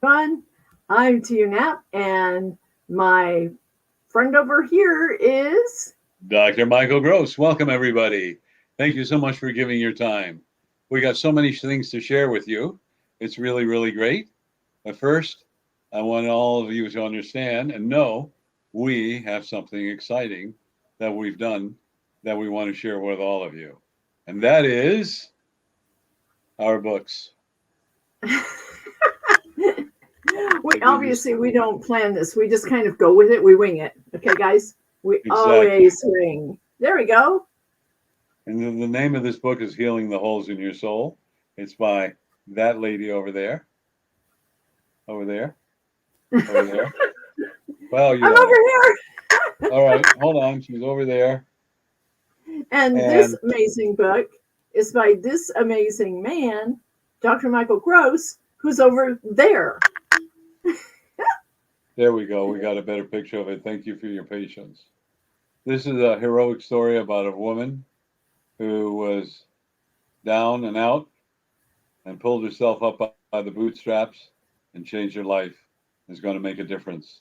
everyone. I'm Tia Knapp, and my friend over here is. Dr. Michael Gross, welcome everybody. Thank you so much for giving your time. We got so many things to share with you. It's really, really great. But first, I want all of you to understand and know we have something exciting that we've done that we want to share with all of you. And that is our books. We obviously we don't plan this. We just kind of go with it. We wing it. Okay, guys. We Exactly. always wing. There we go. And the name of this book is Healing the Holes in Your Soul. It's by that lady over there, over there, over there. Well, you I'm don't over know. here. All right, hold on. She's over there. And this And amazing book is by this amazing man, Dr. Michael Gross, who's over there. there we go. We got a better picture of it. Thank you for your patience. This is a heroic story about a woman who was down and out and pulled herself up by the bootstraps and changed her life. Is going to make a difference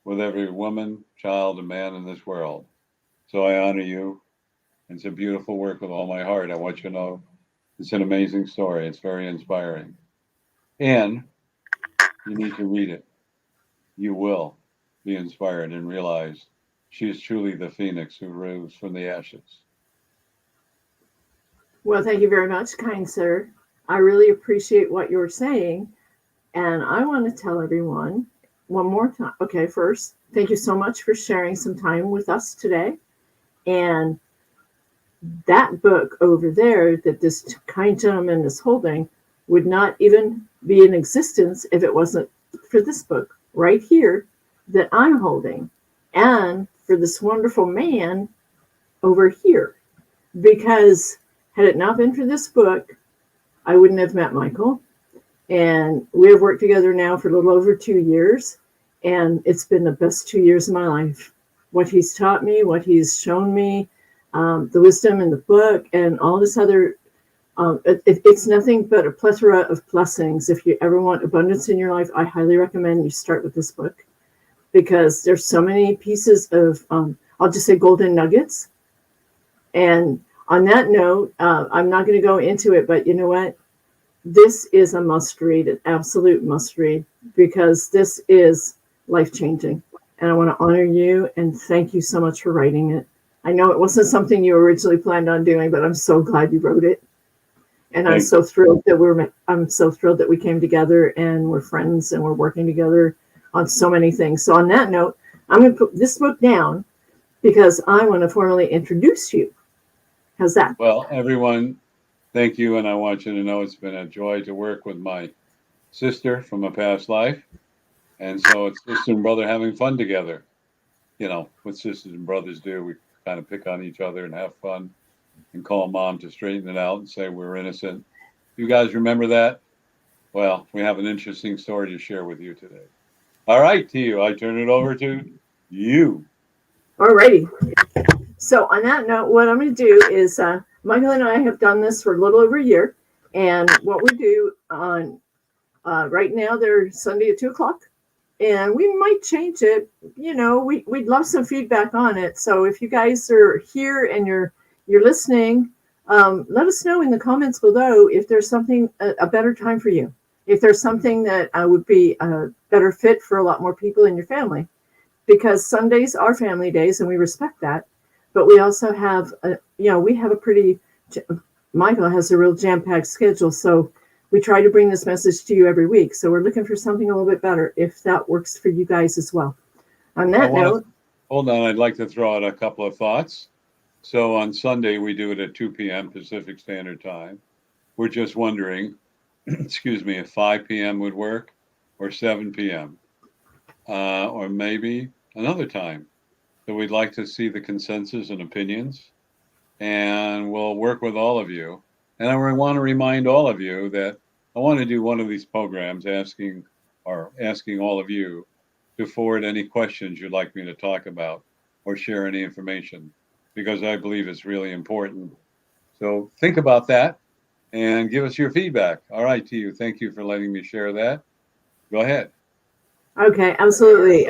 with every woman, child, and man in this world. So I honor you. It's a beautiful work with all my heart. I want you to know it's an amazing story. It's very inspiring. And you need to read it. You will be inspired and realize she is truly the phoenix who rose from the ashes. Well, thank you very much, kind sir. I really appreciate what you're saying. And I want to tell everyone one more time. Okay, first, thank you so much for sharing some time with us today. And that book over there that this kind gentleman is holding would not even be in existence if it wasn't for this book right here that I'm holding, and for this wonderful man over here. Because had it not been for this book, I wouldn't have met Michael. And we have worked together now for a little over 2 years. And it's been the best 2 years of my life. What he's taught me, what he's shown me, the wisdom in the book, and all this other, it's nothing but a plethora of blessings. If you ever want abundance in your life, I highly recommend you start with this book, because there's so many pieces of, I'll just say, golden nuggets. And on that note, I'm not going to go into it, but you know what? This is a must read, an absolute must read, because this is life changing. And I want to honor you and thank you so much for writing it. I know it wasn't something you originally planned on doing, but I'm so glad you wrote it. And I'm Thank so thrilled that I'm so thrilled that we came together and we're friends and we're working together on so many things. So on that note, I'm going to put this book down because I want to formally introduce you. How's that? Well, everyone, thank you. And I want you to know it's been a joy to work with my sister from a past life. And so it's sister and brother having fun together. You know, what sisters and brothers do. We kind of pick on each other and have fun and call mom to straighten it out and say we're innocent. You guys remember that? Well, we have an interesting story to share with you today. All right, to you. I turn it over to you. Alrighty. So on that note, what I'm going to do is Michael and I have done this for a little over a year, and what we do on right now they're Sunday at 2 o'clock, and we might change it. You know, we'd love some feedback on it. So if you guys are here and you're listening, let us know in the comments below if there's something a better time for you. If there's something that would be a better fit for a lot more people in your family, because Sundays are family days and we respect that. But we also have, we have a pretty, Michael has a real jam-packed schedule. So we try to bring this message to you every week. So we're looking for something a little bit better, if that works for you guys as well. On I that want note, to hold on. I'd like to throw out a couple of thoughts. So on Sunday, we do it at 2 p.m. Pacific Standard Time. We're just wondering, excuse me, if 5 p.m. would work or 7 p.m. Or maybe another time. So we'd like to see the consensus and opinions, and we'll work with all of you. And I want to remind all of you that I want to do one of these programs asking all of you to forward any questions you'd like me to talk about or share any information, because I believe it's really important. So think about that and give us your feedback. All right, to you. Thank you for letting me share that. Go ahead. Okay, absolutely.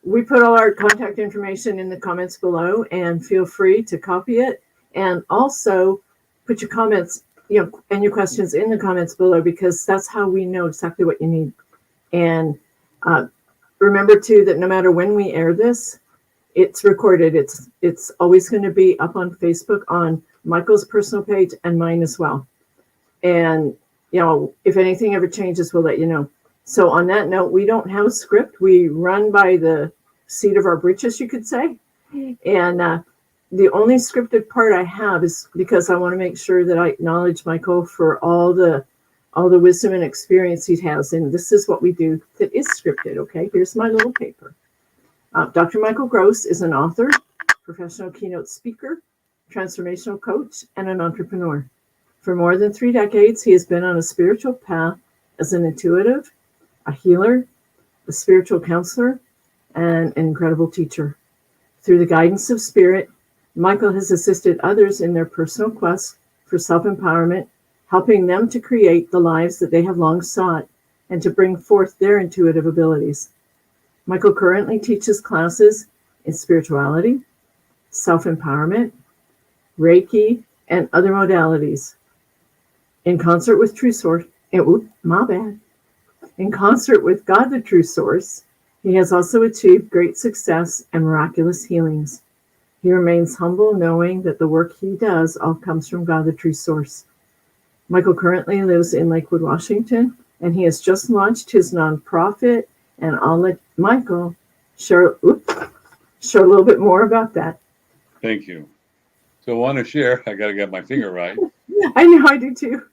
We put all our contact information in the comments below, and feel free to copy it. And also put your comments, and your questions in the comments below, because that's how we know exactly what you need. And uh, remember too that no matter when we air this, it's recorded. It's always going to be up on Facebook, on Michael's personal page and mine as well. And if anything ever changes, we'll let you know. So on that note, we don't have a script. We run by the seat of our britches, you could say. And the only scripted part I have is because I want to make sure that I acknowledge Michael for all the wisdom and experience he has. And this is what we do that is scripted. Okay, here's my little paper. Dr. Michael Gross is an author, professional keynote speaker, transformational coach, and an entrepreneur. For more than 3 decades, he has been on a spiritual path as an intuitive, a healer, a spiritual counselor, and an incredible teacher. Through the guidance of spirit, Michael has assisted others in their personal quest for self-empowerment, helping them to create the lives that they have long sought and to bring forth their intuitive abilities. Michael currently teaches classes in spirituality, self-empowerment, Reiki, and other modalities. In concert with True Source, in concert with God, the True Source, he has also achieved great success and miraculous healings. He remains humble, knowing that the work he does all comes from God, the True Source. Michael currently lives in Lakewood, Washington, and he has just launched his nonprofit, and I'll let Michael share a little bit more about that. Thank you. So I want to share, I got to get my finger right. I know, I do too.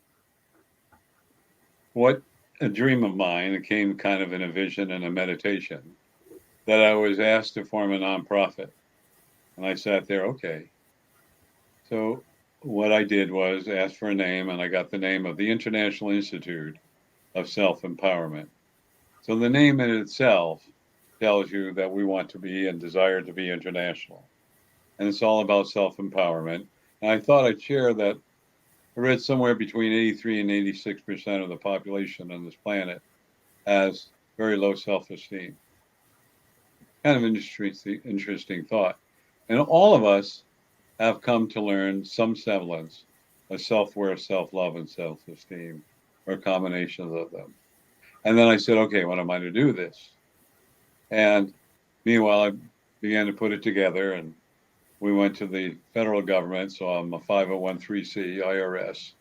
What a dream of mine. It came kind of in a vision and a meditation that I was asked to form a nonprofit. And I sat there, okay. So what I did was ask for a name, and I got the name of the International Institute of Self-Empowerment. So the name in itself tells you that we want to be and desire to be international. And it's all about self-empowerment. And I thought I'd share that I read somewhere between 83 and 86% of the population on this planet has very low self-esteem. Kind of interesting thought. And all of us have come to learn some semblance of self-worth, self-love, and self-esteem, or combinations of them. And then I said, okay, what am I to do this? And meanwhile, I began to put it together, and we went to the federal government, so I'm a 501(c)(3) IRS.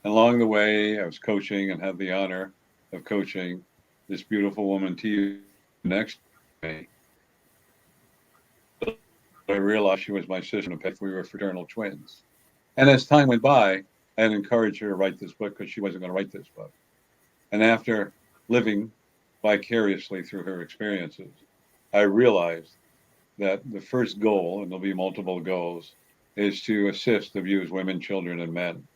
And along the way, I was coaching and had the honor of coaching this beautiful woman to you next to me. I realized she was my sister. We were fraternal twins. And as time went by, I had encouraged her to write this book because she wasn't going to write this book. And after living vicariously through her experiences, I realized that the first goal, and there'll be multiple goals, is to assist abused women, children, and men.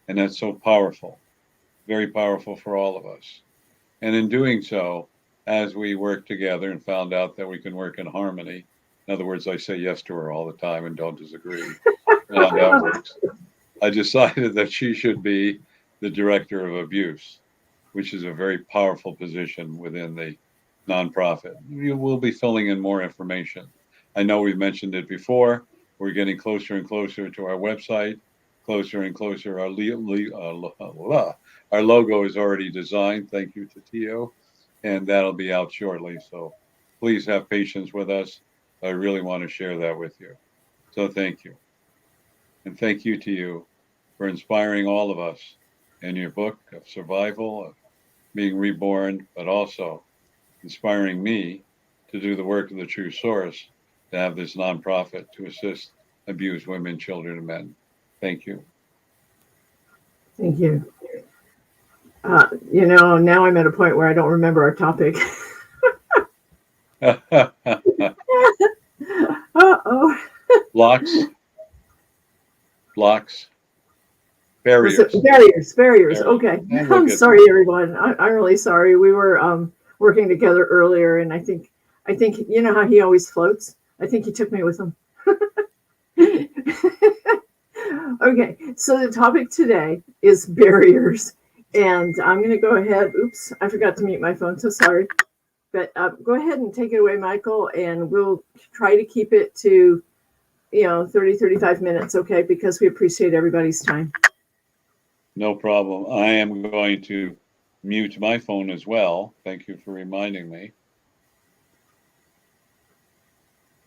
And that's so powerful, very powerful for all of us. And in doing so, as we worked together and found out that we can work in harmony, in other words, I say yes to her all the time and don't disagree, how that works, I decided that she should be the director of abuse, which is a very powerful position within the nonprofit. We will be filling in more information. I know we've mentioned it before. We're getting closer and closer to our website, closer and closer. Our logo is already designed. Thank you to Tio. And that'll be out shortly. So please have patience with us. I really want to share that with you. So thank you. And thank you to you for inspiring all of us in your book of survival, of being reborn, but also inspiring me to do the work of the True Source, to have this nonprofit to assist abused women, children, and men. Thank you. Thank you. Now I'm at a point where I don't remember our topic. Uh-oh. Blocks. Barriers. Barriers. Okay. I'm sorry, everyone. I'm really sorry. We were working together earlier, and I think you know how he always floats. I think he took me with him. Okay, so the topic today is barriers, And I'm going to go ahead. Oops, I forgot to mute my phone. So sorry. But go ahead and take it away, Michael, and we'll try to keep it to 30, 35 minutes, okay? Because we appreciate everybody's time. No problem. I am going to mute my phone as well. Thank you for reminding me.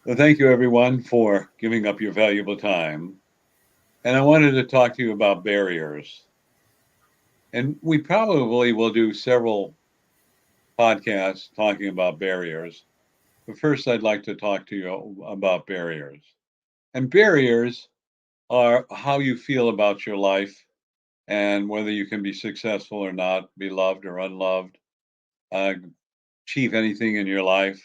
Well, thank you, everyone, for giving up your valuable time. And I wanted to talk to you about barriers. And we probably will do several podcasts talking about barriers. But first, I'd like to talk to you about barriers. And barriers are how you feel about your life and whether you can be successful or not, be loved or unloved, uh, achieve anything in your life,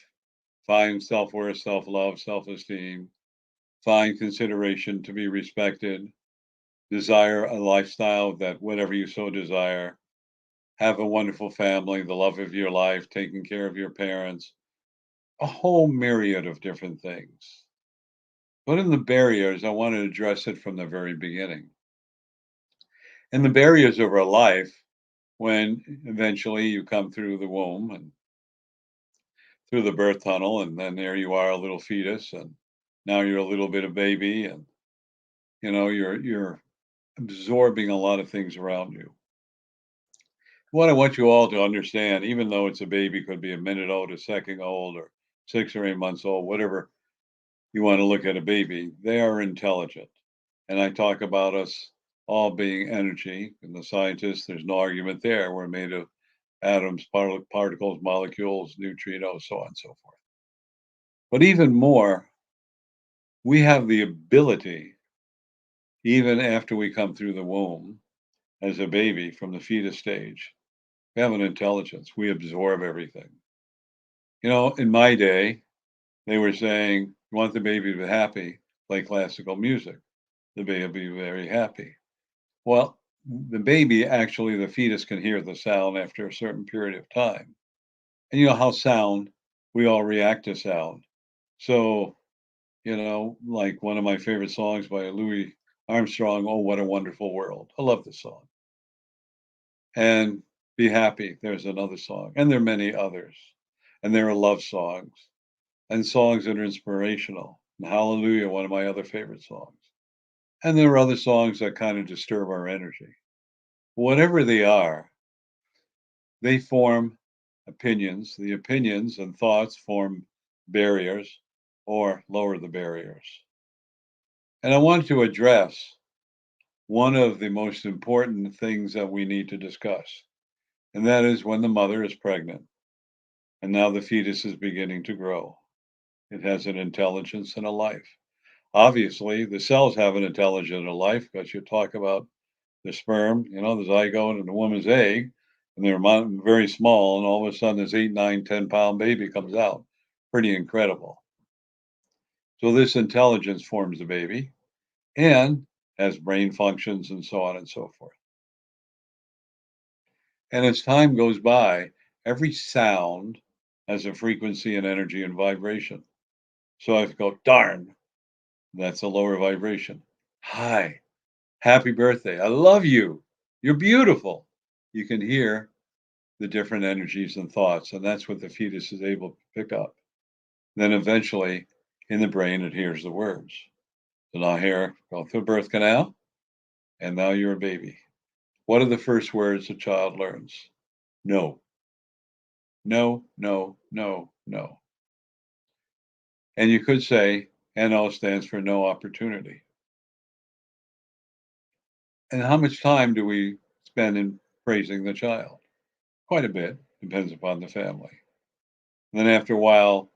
find self worth, self love, self esteem, find consideration to be respected, desire a lifestyle that whatever you so desire, have a wonderful family, the love of your life, taking care of your parents, a whole myriad of different things. But in the barriers, I want to address it from the very beginning. And the barriers of our life, when eventually you come through the womb and through the birth tunnel, and then there you are, a little fetus, and now you're a little bit of baby, and you're absorbing a lot of things around you. What I want you all to understand, even though it's a baby, could be a minute old, a second old, or 6 or 8 months old, whatever you want to look at a baby, they are intelligent. And I talk about us all being energy, and the scientists, there's no argument there. We're made of atoms, particles, molecules, neutrinos, so on and so forth. But even more, we have the ability, even after we come through the womb as a baby from the fetus stage, we have an intelligence. We absorb everything. In my day, they were saying, you want the baby to be happy, play classical music. The baby will be very happy. Well, the baby, actually, the fetus can hear the sound after a certain period of time. And you know how sound, we all react to sound. So, like one of my favorite songs by Louis Armstrong, Oh, What a Wonderful World. I love this song. And Be Happy, there's another song. And there are many others. And there are love songs and songs that are inspirational. And Hallelujah, one of my other favorite songs. And there are other songs that kind of disturb our energy. Whatever they are, they form opinions. The opinions and thoughts form barriers or lower the barriers. And I want to address one of the most important things that we need to discuss, and that is when the mother is pregnant and now the fetus is beginning to grow. It has an intelligence and a life. Obviously, the cells have an intelligence and a life because you talk about the sperm, the zygote and the woman's egg, and they're very small, and all of a sudden this 8, 9, 10 pound baby comes out. Pretty incredible. So this intelligence forms the baby and has brain functions and so on and so forth. And as time goes by, every sound has a frequency and energy and vibration. So if I go, darn, that's a lower vibration. Hi, happy birthday. I love you. You're beautiful. You can hear the different energies and thoughts, and that's what the fetus is able to pick up. Then eventually, in the brain, it hears the words. So now here, go through the birth canal, and now you're a baby. What are the first words a child learns? No, no, no, no, no. And you could say NO stands for no opportunity. And how much time do we spend in praising the child? Quite a bit, depends upon the family. And then after a while,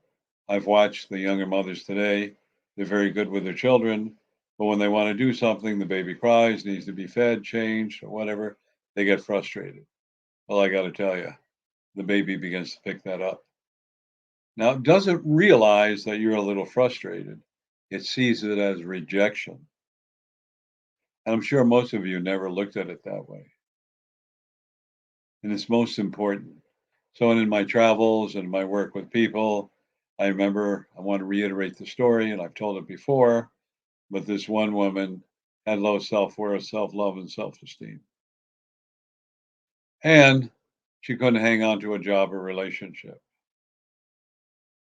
I've watched the younger mothers today. They're very good with their children, but when they want to do something, the baby cries, needs to be fed, changed, or whatever, they get frustrated. Well, I got to tell you, the baby begins to pick that up. Now, it doesn't realize that you're a little frustrated. It sees it as rejection. And I'm sure most of you never looked at it that way. And it's most important. So, in my travels and my work with people, I remember I want to reiterate the story, and I've told it before, but this one woman had low self worth, self love, and self esteem. And she couldn't hang on to a job or relationship.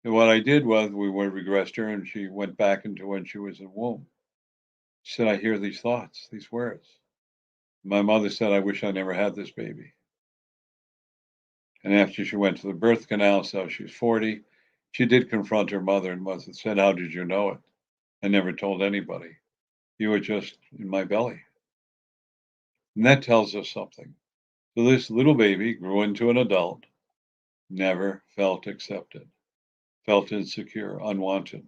And what I did was we regressed her and she went back into when she was in womb. She said, I hear these thoughts, these words. My mother said, I wish I never had this baby. And after she went to the birth canal, so she's 40, she did confront her mother and said, how did you know it? I never told anybody. You were just in my belly. And that tells us something. So this little baby grew into an adult, never felt accepted, felt insecure, unwanted,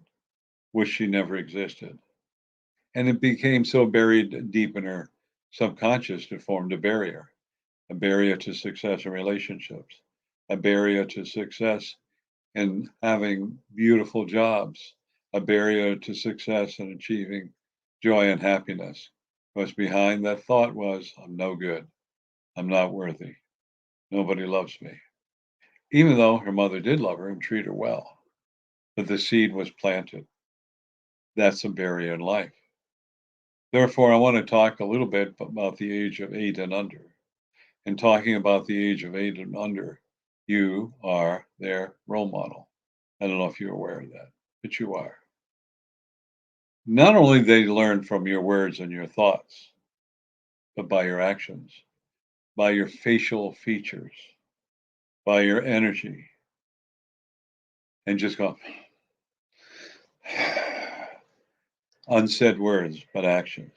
wished she never existed. And it became so buried deep in her subconscious, it formed a barrier to success in relationships, a barrier to success in having beautiful jobs, a barrier to success in achieving joy and happiness. Because behind that thought was, I'm no good. I'm not worthy. Nobody loves me. Even though her mother did love her and treat her well, but the seed was planted. That's a barrier in life. Therefore, I want to talk a little bit about the age of 8 and under. And talking about the age of 8 and under, you are their role model. I don't know if you're aware of that, but you are. Not only they learn from your words and your thoughts, but by your actions, by your facial features, by your energy, and just go unsaid words, but actions.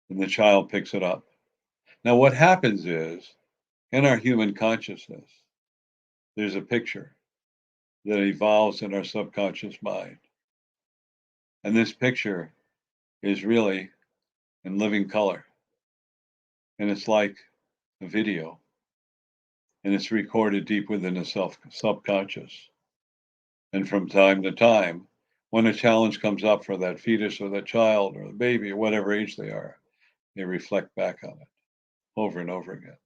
And the child picks it up. Now, what happens is in our human consciousness, there's a picture that evolves in our subconscious mind. And this picture is really in living color. And it's like a video. And it's recorded deep within the subconscious. And from time to time, when a challenge comes up for that fetus or that child or the baby or whatever age they are, they reflect back on it over and over again.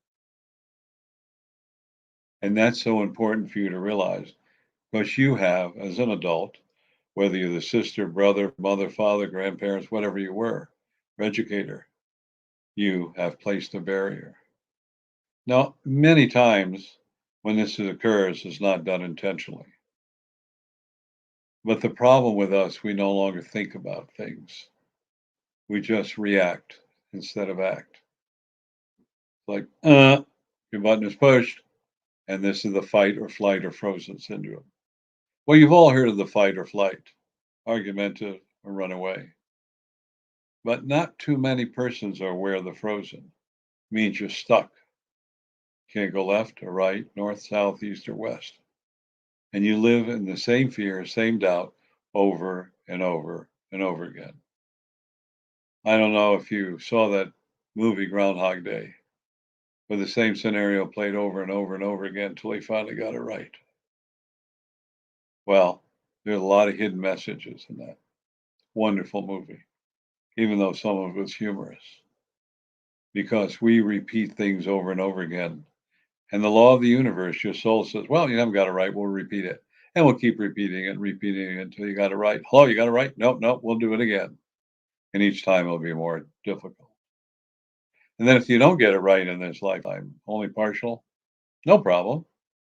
And that's so important for you to realize because you have, as an adult, whether you're the sister, brother, mother, father, grandparents, whatever you were, or educator, you have placed a barrier. Now, many times when this occurs, it's not done intentionally. But the problem with us, we no longer think about things. We just react instead of act. Like, your button is pushed, and this is the fight or flight or frozen syndrome. Well, you've all heard of the fight or flight, argumentative or run away. But not too many persons are aware of the frozen. It means you're stuck. Can't go left or right, north, south, east, or west. And you live in the same fear, same doubt over and over and over again. I don't know if you saw that movie Groundhog Day, where the same scenario played over and over and over again until he finally got it right. Well, there's a lot of hidden messages in that wonderful movie, even though some of it's humorous, because we repeat things over and over again. And the law of the universe, your soul says, well, you haven't got it right. We'll repeat it. And we'll keep repeating it, repeating it until you got it right. Hello, you got it right? Nope, nope, we'll do it again. And each time it'll be more difficult. And then if you don't get it right in this lifetime, only partial, no problem.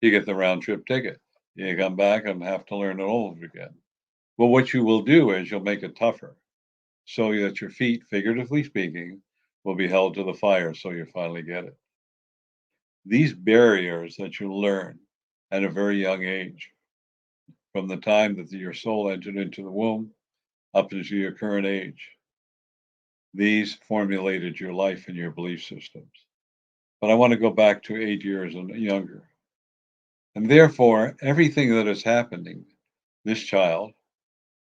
You get the round trip ticket. You come back and have to learn it all over again. Well, what you will do is you'll make it tougher so that your feet, figuratively speaking, will be held to the fire so you finally get it. These barriers that you learn at a very young age, from the time that your soul entered into the womb up into your current age, these formulated your life and your belief systems. But I want to go back to 8 years and younger. And therefore, everything that is happening, this child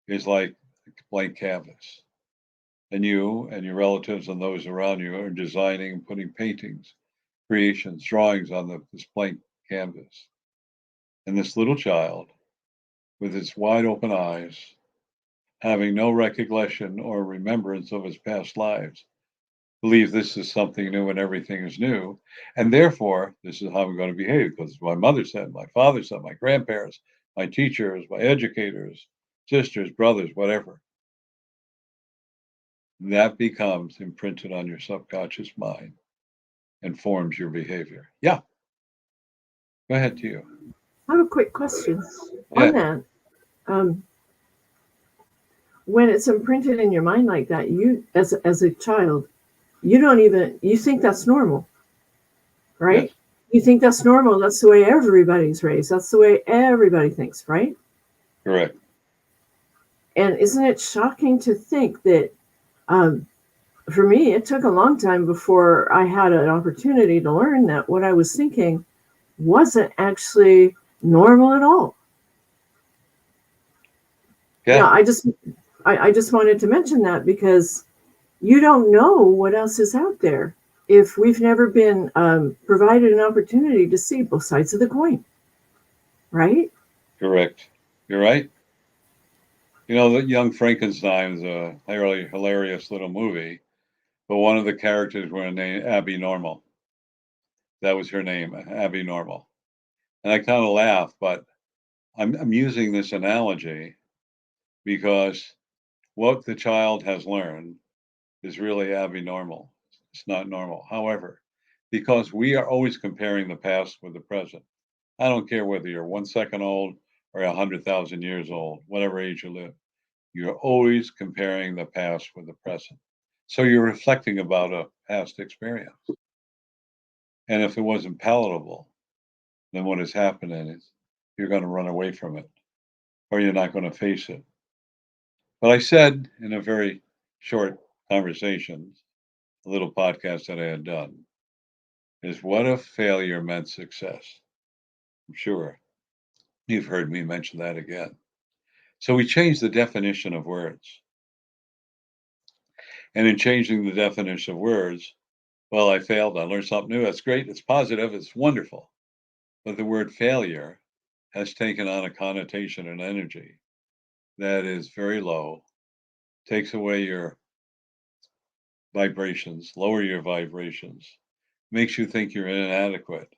is like a blank canvas. And you and your relatives and those around you are designing and putting paintings, creations, drawings on this blank canvas. And this little child, with its wide open eyes, having no recollection or remembrance of his past lives, believe this is something new and everything is new. And therefore, this is how I'm going to behave because my mother said, my father said, my grandparents, my teachers, my educators, sisters, brothers, whatever. That becomes imprinted on your subconscious mind. and forms your behavior. Yeah, go ahead to you. I have a quick question on Yeah, that. Um, when it's imprinted in your mind like that, you as a child, you don't even you think that's normal, yes, right? You think that's normal. That's the way everybody's raised. That's the way everybody thinks, right? correct. And isn't it shocking to think that um, for me, it took a long time before I had an opportunity to learn that what I was thinking wasn't actually normal at all. Yeah, Yeah, I just wanted to mention that because you don't know what else is out there if we've never been provided an opportunity to see both sides of the coin, right? correct. You're right. You know, that Young Frankenstein is a hilarious little movie, but one of the characters were named Abby Normal. That was her name, Abby Normal. And I kind of laugh, but I'm using this analogy because what the child has learned is really abnormal. It's not normal. However, because we are always comparing the past with the present. I don't care whether you're 1 second old or 100,000 years old, whatever age you live, you're always comparing the past with the present. So you're reflecting about a past experience. And if it wasn't palatable, then what is happening is you're going to run away from it or you're not going to face it. But I said in a very short conversation, a little podcast that I had done, is what if failure meant success? I'm sure you've heard me mention that again. So we changed the definition of words. And in changing the definition of words, well, I failed. I learned something new. That's great. It's positive. It's wonderful. But the word failure has taken on a connotation and energy that is very low, takes away your vibrations, lower your vibrations, makes you think you're inadequate,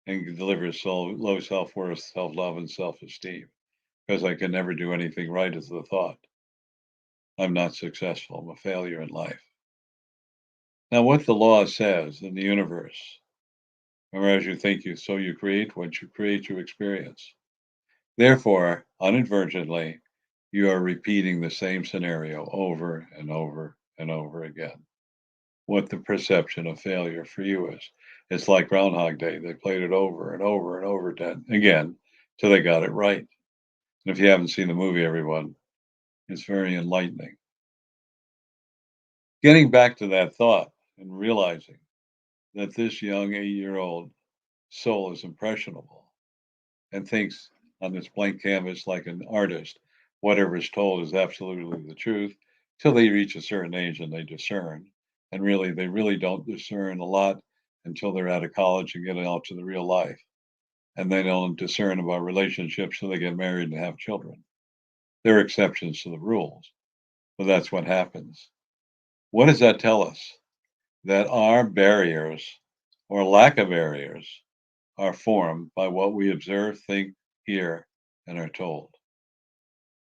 and delivers low self worth, self love, and self esteem. Because I can never do anything right is the thought. I'm not successful. I'm a failure in life. Now, what the law says in the universe, or as you think you, so you create, what you create, you experience. Therefore, inadvertently, you are repeating the same scenario over and over and over again. What the perception of failure for you is. It's like Groundhog Day. They played it over and over and over again till they got it right. And if you haven't seen the movie, everyone, it's very enlightening. Getting back to that thought and realizing that this young 8-year-old soul is impressionable and thinks on this blank canvas like an artist, whatever is told is absolutely the truth till they reach a certain age and they discern. And really, they really don't discern a lot until they're out of college and get out to the real life. And they don't discern about relationships till they get married and have children. There are exceptions to the rules, but that's what happens. What does that tell us? That our barriers or lack of barriers are formed by what we observe, think, hear, and are told.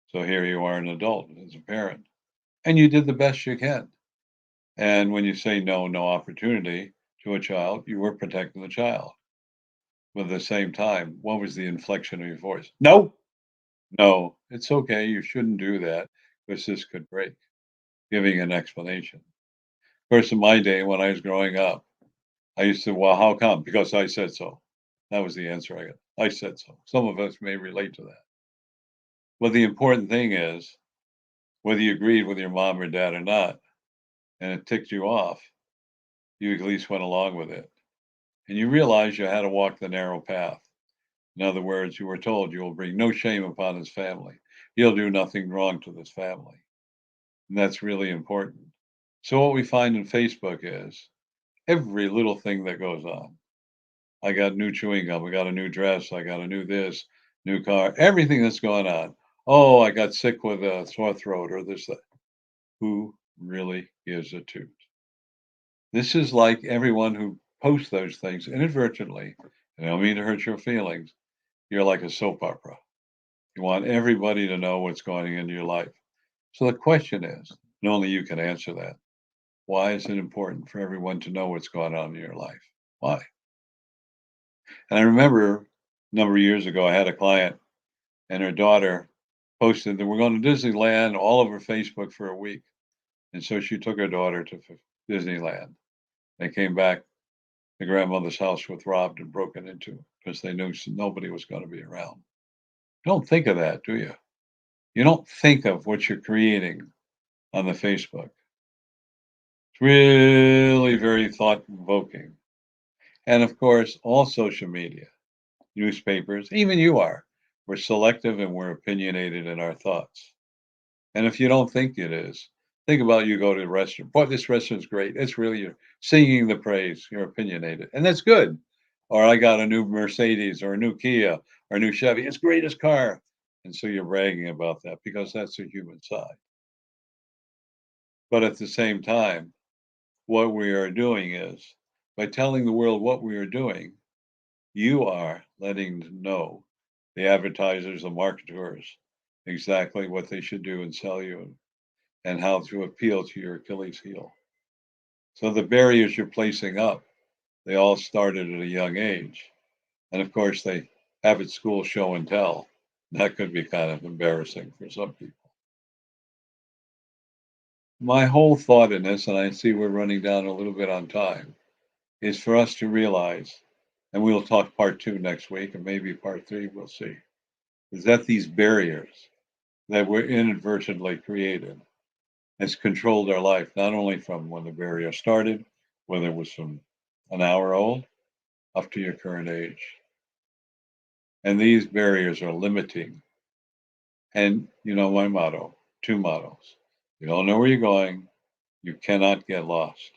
So here you are, an adult as a parent, and you did the best you can. And when you say no, no opportunity to a child, you were protecting the child. But at the same time, what was the inflection of your voice? No, no, it's okay. You shouldn't do that because this could break. Giving an explanation. Of course, in my day when I was growing up, I used to, well, how come? Because I said so. That was the answer I got. I said so. Some of us may relate to that. But the important thing is whether you agreed with your mom or dad or not, and it ticked you off, you at least went along with it. And you realized you had to walk the narrow path. In other words, you were told you will bring no shame upon this family. You'll do nothing wrong to this family. And that's really important. So, what we find in Facebook is every little thing that goes on. I got new chewing gum. I got a new dress. I got a new this, new car. Everything that's going on. Oh, I got sick with a sore throat or this, that. Who really gives a toot? This is like everyone who posts those things inadvertently. And I don't mean to hurt your feelings. You're like a soap opera. You want everybody to know what's going into your life. So the question is, and only you can answer that. Why is it important for everyone to know what's going on in your life? Why? And I remember a number of years ago, I had a client and her daughter posted that we're going to Disneyland all over Facebook for a week. And so she took her daughter to Disneyland. They came back. The grandmother's house was robbed and broken into because they knew nobody was going to be around. You don't think of that, do you? You don't think of what you're creating on the Facebook. It's really very thought provoking. And of course, all social media, newspapers, even you are. We're selective and we're opinionated in our thoughts. And if you don't think it is, think about you go to a restaurant. Boy, this restaurant's great. It's really you're singing the praise. You're opinionated, and that's good. Or I got a new Mercedes or a new Kia or a new Chevy. It's greatest car, and so you're bragging about that because that's the human side. But at the same time, what we are doing is by telling the world what we are doing, you are letting them know the advertisers, the marketers, exactly what they should do and sell you and how to appeal to your Achilles heel. So the barriers you're placing up, they all started at a young age. And of course, they have at school show and tell. That could be kind of embarrassing for some people. My whole thought in this, and I see we're running down a little bit on time, is for us to realize, and we'll talk part 2 next week, and maybe part 3, we'll see, is that these barriers that were inadvertently created has controlled our life, not only from when the barrier started, whether it was from an hour old up to your current age. And these barriers are limiting. And you know my motto, 2 mottos. You don't know where you're going, you cannot get lost.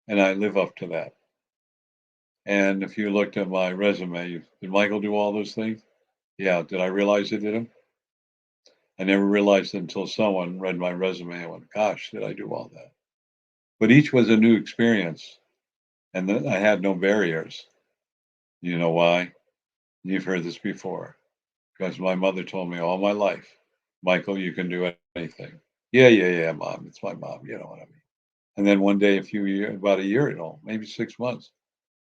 And I live up to that. And if you looked at my resume, did Michael do all those things? Yeah. Did I realize he did them? I never realized it until someone read my resume and went, gosh, did I do all that? But each was a new experience. And I had no barriers. You know why? You've heard this before. Because my mother told me all my life, Michael, you can do anything. Yeah, mom. It's my mom. You know what I mean? And then one day, about a year ago, maybe 6 months,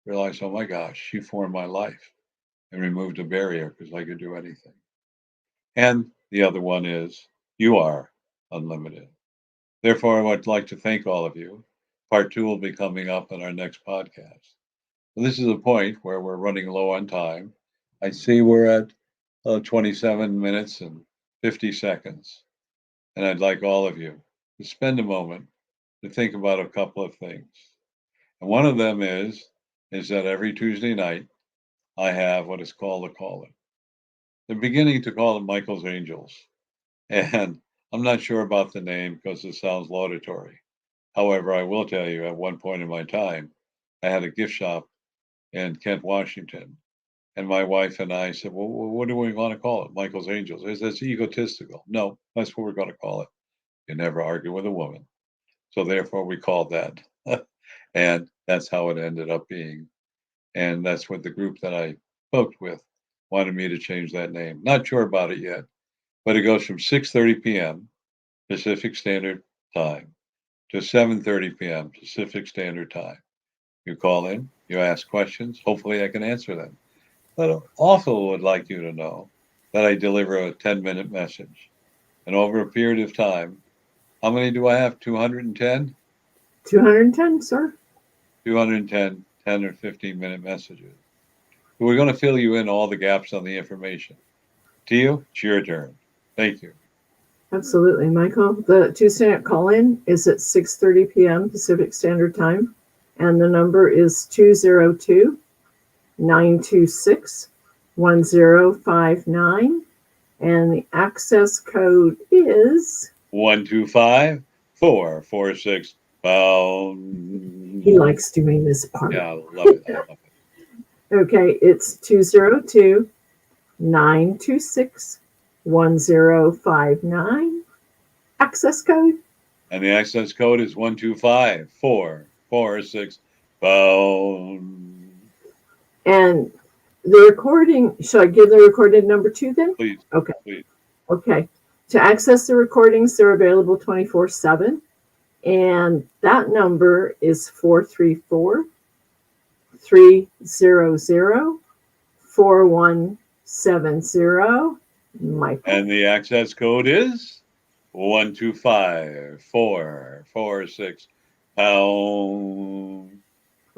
realized, oh my gosh, she formed my life and removed a barrier because I could do anything. And the other one is you are unlimited. Therefore, I would like to thank all of you. Part 2 will be coming up in our next podcast. This is a point where we're running low on time. I see we're at 27 minutes and 50 seconds. And I'd like all of you to spend a moment to think about a couple of things. And one of them is that every Tuesday night, I have what is called a call-in. They're beginning to call it Michael's Angels. And I'm not sure about the name because it sounds laudatory. However, I will tell you at one point in my time, I had a gift shop in Kent, Washington. And my wife and I said, well, what do we want to call it? Michael's Angels. That's egotistical. No, that's what we're going to call it. You never argue with a woman. So therefore, we called that. And that's how it ended up being. And that's what the group that I spoke with wanted me to change that name. Not sure about it yet, but it goes from 6:30 p.m. Pacific Standard Time to 7:30 p.m. Pacific Standard Time. You call in, you ask questions. Hopefully, I can answer them. But I also would like you to know that I deliver a 10-minute message. And over a period of time, how many do I have? 210? 210, sir. 210, 10 or 15-minute messages. We're going to fill you in all the gaps on the information. To you, it's your turn. Thank you. Absolutely, Michael. The Tuesday night call-in is at 6:30 p.m. Pacific Standard Time, and the number is 202-926-1059, and the access code is 125446 pound. He likes doing this part. Yeah, I love it. Okay, it's 202-926-1059. Access code. And the access code is 125446 pound. And the recording, should I give the recorded number too then? Please. Okay. Please. Okay. To access the recordings, they're available 24/7. And that number is 434-300-4170. Michael. And the access code is 125446 pound.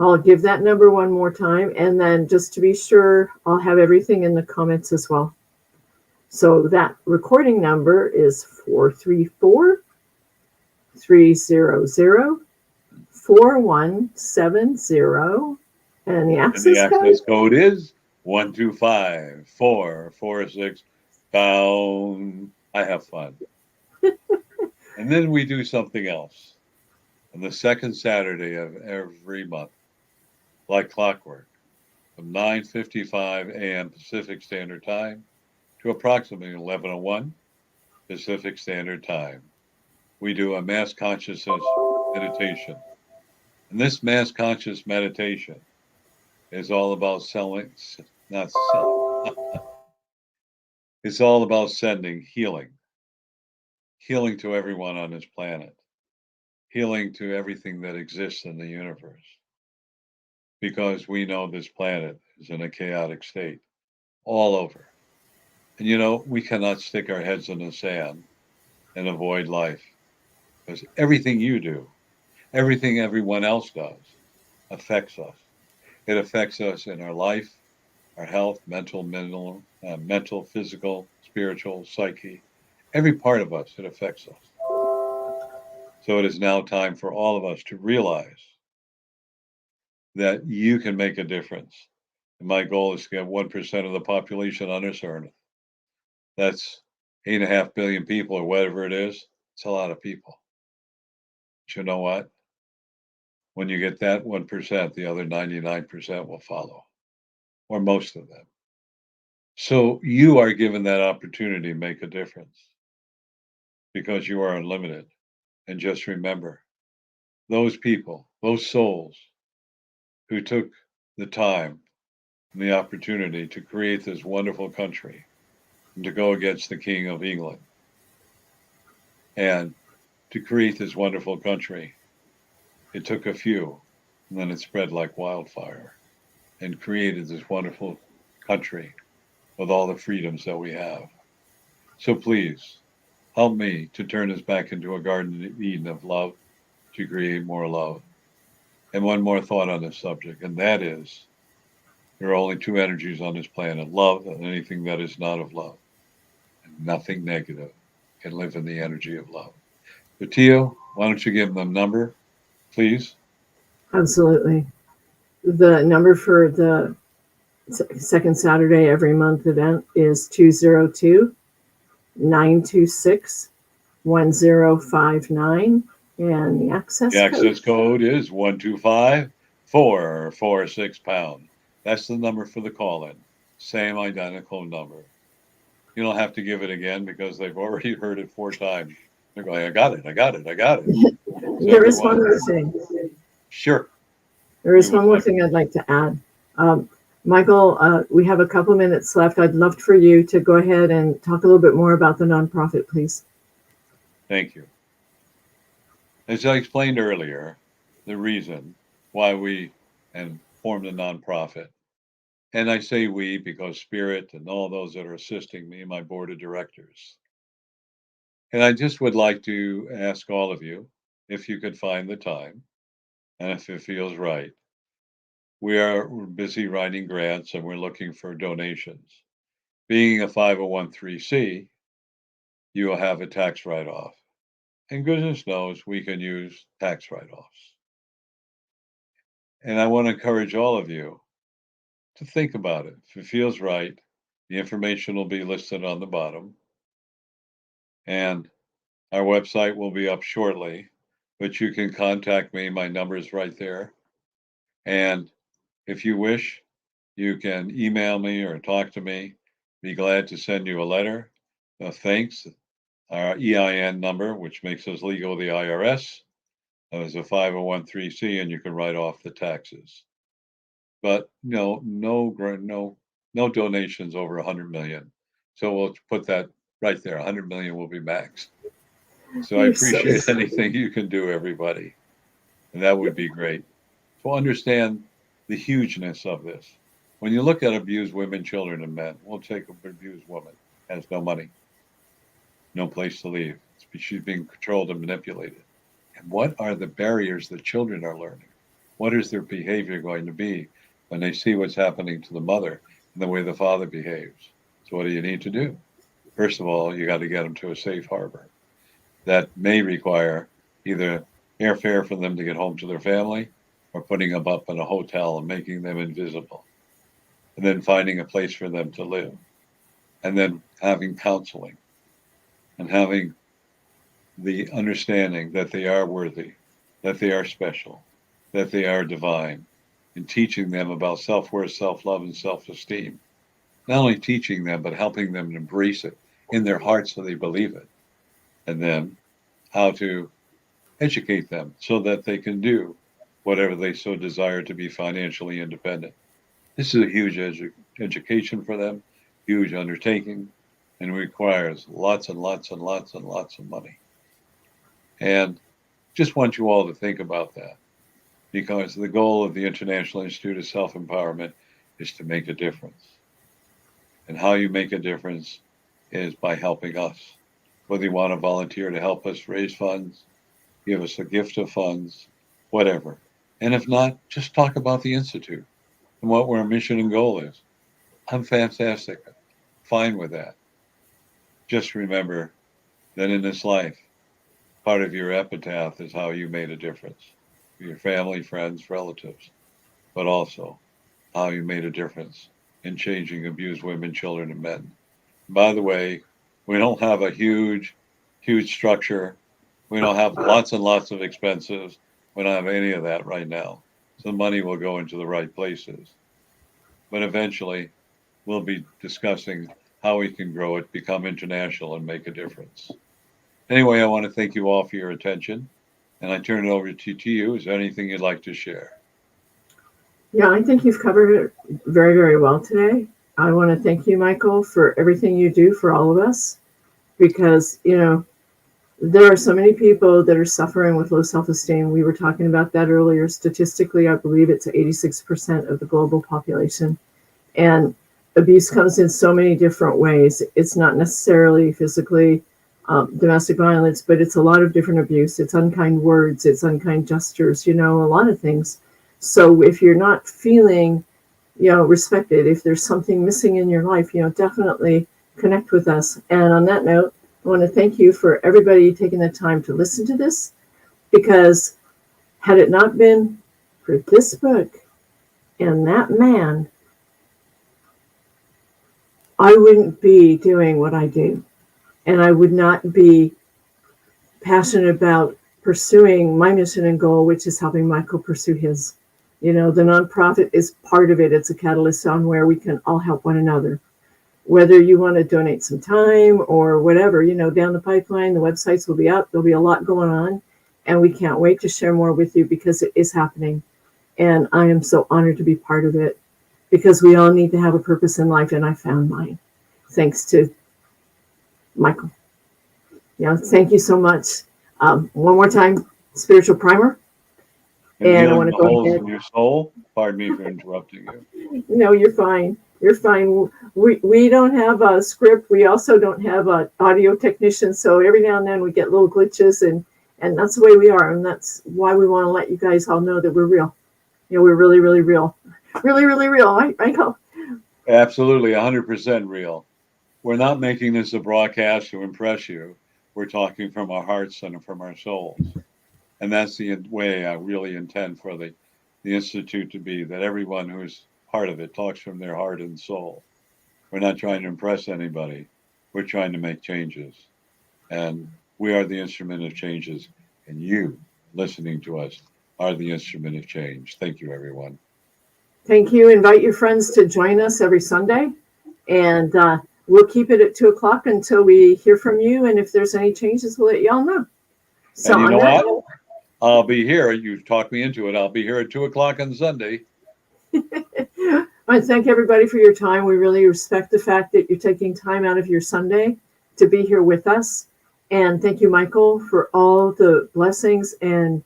I'll give that number one more time, and then just to be sure, I'll have everything in the comments as well. So that recording number is 434-300-4170. And the access code is 125446 pound. I have fun. And then we do something else on the second Saturday of every month, like clockwork, from 9:55 a.m. Pacific Standard Time to approximately 11:01 Pacific Standard Time. We do a mass consciousness meditation. And this mass conscious meditation is all about not selling. It's all about sending healing to everyone on this planet, healing to everything that exists in the universe. Because we know this planet is in a chaotic state all over. And we cannot stick our heads in the sand and avoid life. Because everything you do, everything everyone else does, affects us. It affects us in our life, our health, mental, physical, spiritual, psyche. Every part of us, it affects us. So it is now time for all of us to realize that you can make a difference. And my goal is to get 1% of the population on this earth. That's 8.5 billion people or whatever it is. It's a lot of people. But you know what? When you get that 1%, the other 99% will follow, or most of them. So you are given that opportunity to make a difference because you are unlimited. And just remember, those people, those souls who took the time and the opportunity to create this wonderful country and to go against the King of England and to create this wonderful country, it took a few, and then it spread like wildfire and created this wonderful country with all the freedoms that we have. So please help me to turn this back into a Garden of Eden of love, to create more love. And one more thought on this subject, and that is there are only two energies on this planet, love and anything that is not of love. And nothing negative can live in the energy of love. So, Tio, why don't you give them a number, please? Absolutely. The number for the second Saturday every month event is 202-926-1059. And the access code is 125446 pound. That's the number for the call-in. Same identical number. You don't have to give it again because they've already heard it 4 times. They're going, I got it. There is one more thing. Sure. There is one more thing I'd like to add. Michael, we have a couple minutes left. I'd love for you to go ahead and talk a little bit more about the nonprofit, please. Thank you. As I explained earlier, the reason why we formed a nonprofit, and I say we because Spirit and all those that are assisting me and my board of directors. And I just would like to ask all of you if you could find the time and if it feels right. We're busy writing grants and we're looking for donations. Being a 501(c), you will have a tax write-off. And goodness knows we can use tax write-offs. And I want to encourage all of you to think about it. If it feels right, the information will be listed on the bottom. And our website will be up shortly, but you can contact me. My number is right there. And if you wish, you can email me or talk to me. Be glad to send you a letter. Thanks. Our EIN number, which makes us legal with the IRS, is a 501(c), and you can write off the taxes. But no donations over 100 million. So we'll put that right there. 100 million will be max. So I You're so appreciate sweet. anything you can do, everybody. And that would be great. To understand the hugeness of this. When you look at abused women, children, and men, we'll take an abused woman, has no money, no place to leave. She's being controlled and manipulated. And what are the barriers that children are learning? What is their behavior going to be when they see what's happening to the mother and the way the father behaves? So, what do you need to do? First of all, you got to get them to a safe harbor. That may require either airfare for them to get home to their family or putting them up in a hotel and making them invisible, and then finding a place for them to live, and then having counseling and having the understanding that they are worthy, that they are special, that they are divine, and teaching them about self worth, self love, and self esteem. Not only teaching them, but helping them embrace it in their hearts so they believe it. And then how to educate them so that they can do whatever they so desire to be financially independent. This is a huge education for them, huge undertaking, and requires lots and lots and lots and lots of money. And just want you all to think about that because the goal of the International Institute of Self Empowerment is to make a difference. And how you make a difference is by helping us. Whether you want to volunteer to help us raise funds, give us a gift of funds, whatever. And if not, just talk about the Institute and what our mission and goal is. I'm fantastic. Fine with that. Just remember that in this life, part of your epitaph is how you made a difference for your family, friends, relatives, but also how you made a difference in changing abused women, children, and men. By the way, we don't have a huge structure. We don't have lots and lots of expenses. We don't have any of that right now. So the money will go into the right places. But eventually, we'll be discussing how we can grow it, become international, and make a difference. Anyway, I want to thank you all for your attention. And I turn it over to you. Is there anything you'd like to share? Yeah, I think you've covered it very, very well today. I want to thank you, Michael, for everything you do for all of us because, there are so many people that are suffering with low self-esteem. We were talking about that earlier. Statistically, I believe it's 86% of the global population. And abuse comes in so many different ways. It's not necessarily physically domestic violence, but it's a lot of different abuse. It's unkind words, it's unkind gestures, a lot of things. So if you're not feeling, respected, if there's something missing in your life, definitely connect with us. And on that note, I want to thank you for everybody taking the time to listen to this, because had it not been for this book and that man, I wouldn't be doing what I do. And I would not be passionate about pursuing my mission and goal, which is helping Michael pursue his. The nonprofit is part of it. It's a catalyst on where we can all help one another. Whether you want to donate some time or whatever, down the pipeline, the websites will be up. There'll be a lot going on. And we can't wait to share more with you because it is happening. And I am so honored to be part of it because we all need to have a purpose in life. And I found mine. Thanks to Michael. Thank you so much. One more time, spiritual primer. And And I healing want to the go holes ahead. in your soul. Pardon me for interrupting you. No, you're fine. You're fine. We don't have a script. We also don't have an audio technician. So every now and then we get little glitches, and that's the way we are. And that's why we want to let you guys all know that we're real. We're really, really real. Really, really real, right, Michael? Absolutely, 100% real. We're not making this a broadcast to impress you. We're talking from our hearts and from our souls. And that's the way I really intend for the Institute to be, that everyone who's part of it talks from their heart and soul. We're not trying to impress anybody. We're trying to make changes. And we are the instrument of changes. And you, listening to us, are the instrument of change. Thank you, everyone. Thank you. Invite your friends to join us every Sunday. And we'll keep it at 2:00 until we hear from you. And if there's any changes, we'll let y'all know. So And you on know that what? note, I'll be here. You talked me into it. I'll be here at 2:00 on Sunday. I want to thank everybody for your time. We really respect the fact that you're taking time out of your Sunday to be here with us. And thank you, Michael, for all the blessings and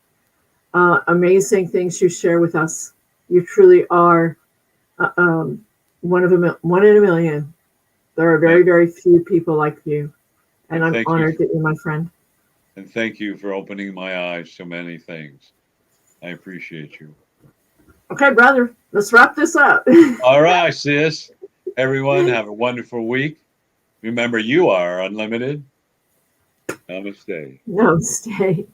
amazing things you share with us. You truly are one in a million. There are very, Thank, very few people like you. And and I'm thank you, honored that you're my friend. and thank you for opening my eyes to many things. I appreciate you. Okay, brother, let's wrap this up. All right, sis. Everyone, have a wonderful week. Remember, you are unlimited. Namaste. No, stay.